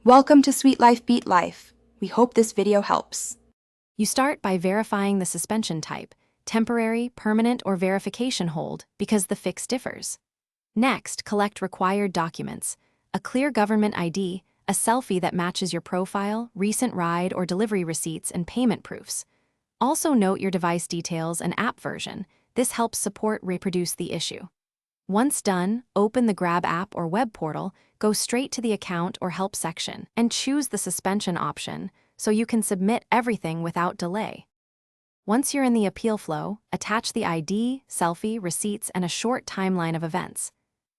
Welcome to Sweet Life Beat Life. We hope this video helps. You start by verifying the suspension type, temporary, permanent, or verification hold, because the fix differs. Next, collect required documents: a clear government ID, a selfie that matches your profile, recent ride or delivery receipts, and payment proofs. Also note your device details and app version. This helps support reproduce the issue. Once done, open the Grab app or web portal, go straight to the account or help section, and choose the suspension option so you can submit everything without delay. Once you're in the appeal flow, attach the ID, selfie, receipts, and a short timeline of events.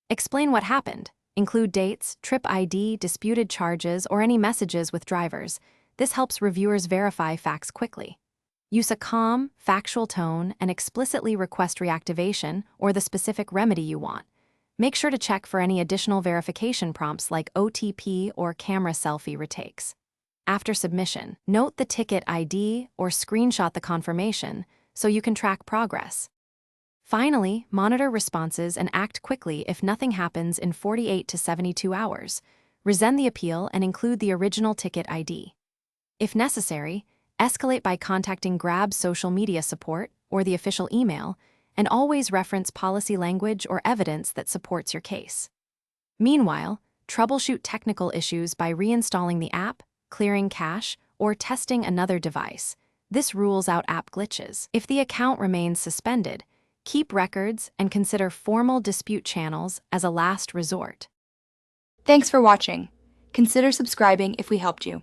Explain what happened. Include dates, trip ID, disputed charges, or any messages with drivers. This helps reviewers verify facts quickly. Use a calm, factual tone and explicitly request reactivation or the specific remedy you want. Make sure to check for any additional verification prompts like OTP or camera selfie retakes. After submission, note the ticket ID or screenshot the confirmation so you can track progress. Finally, monitor responses and act quickly if nothing happens in 48 to 72 hours. Resend the appeal and include the original ticket ID. If necessary, escalate by contacting Grab's social media support or the official email, and always reference policy language or evidence that supports your case. Meanwhile, troubleshoot technical issues by reinstalling the app, clearing cache, or testing another device. This rules out app glitches. If the account remains suspended, keep records and consider formal dispute channels as a last resort. Thanks for watching. Consider subscribing if we helped you.